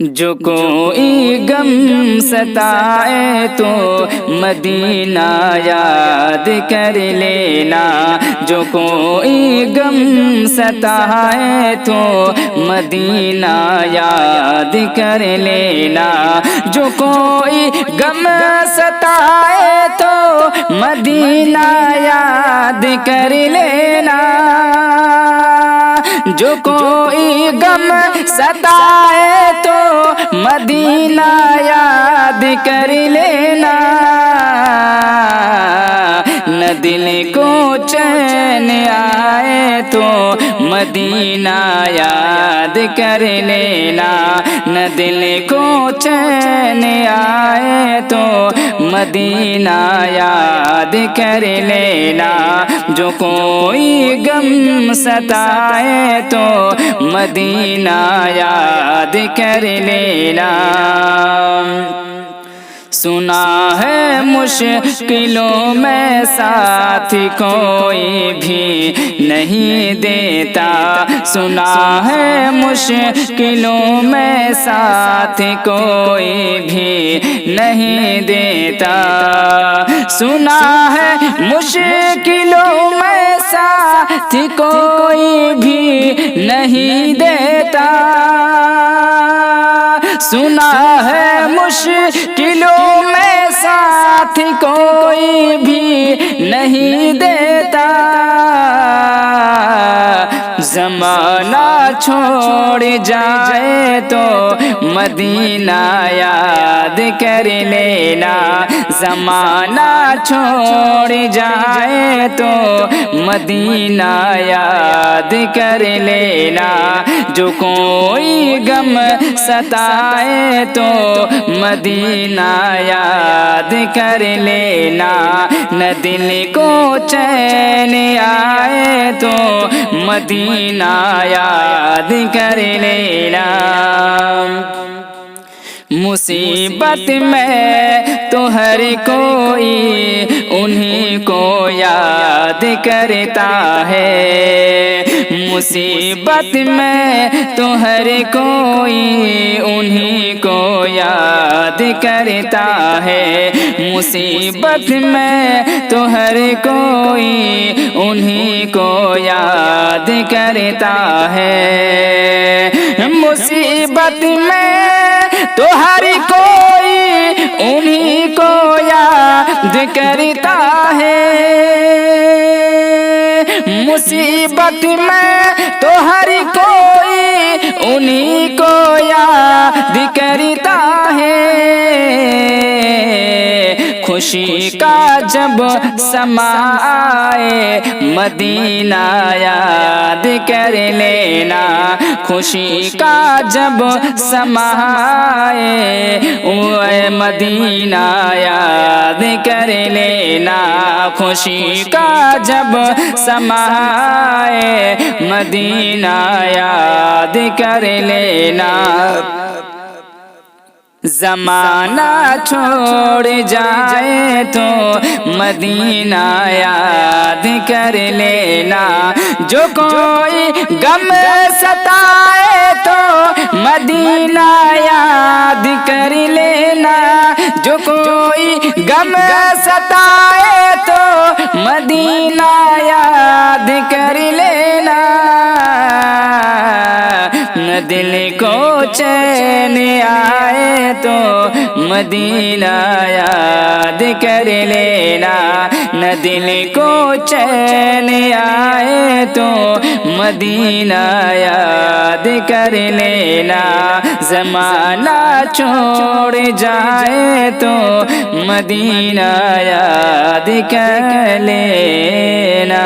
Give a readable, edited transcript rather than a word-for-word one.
جو کوئی غم ستائے تو مدینہ یاد کر لینا، جو کوئی غم ستائے تو مدینہ یاد کر لینا، جو کوئی غم ستائے تو مدینہ یاد کر لینا، جو کوئی غم ستائے تو مدینہ یاد کر لینا، نہ دل کو چین آئے تو مدینہ یاد کر لینا، نہ دل کو چین آئے تو مدینہ یاد کر لینا، جو کوئی غم ستائے تو مدینہ یاد کر لینا۔ سنا ہے مشکلوں میں ساتھ کوئی بھی نہیں دیتا، سنا ہے مشکلوں میں ساتھ کوئی بھی نہیں دیتا، سنا ہے مشکلوں میں ساتھ کوئی بھی نہیں دیتا، سنا ہے مشکلوں میں ساتھ کوئی بھی نہیں دیتا، زمانہ چھوڑ جائے تو مدینہ یاد کر لینا، زمانہ چھوڑ جائے تو مدینہ یاد کر لینا، جو کوئی غم ستائے تو مدینہ یاد کر لینا، نہ دل کو چین آئے تو مدینہ یاد کر لینا۔ مصیبت میں تو ہر کوئی انہی کو یاد کرتا ہے، مصیبت میں تو ہر کوئی انہی کو یاد کرتا ہے، مصیبت میں تو ہر کوئی انہی کو یاد کرتا ہے، مصیبت میں تو ہر کوئی انہی کو یاد کرتا ہے، مصیبت میں تو ہر کوئی انہی کو یاد کرتا ہے، خوشی کا جب سما آئے مدینہ یاد کر لینا، خوشی کا جب سما آئے اوے مدینہ یاد کر لینا، خوشی کا جب سما آئے مدینہ یاد کر لینا، زمانہ چھوڑ جائے تو مدینہ یاد کر لینا، جو کوئی غم ستائے تو مدینہ یاد کر لینا، جو کوئی غم ستائے تو مدینہ یاد کر لینا، نہ دل کو چین آئے تو مدینہ یاد کر لینا، نہ دل کو چین آئے تو مدینہ یاد کر لینا، زمانہ چھوڑ جائے تو مدینہ یاد کر لینا۔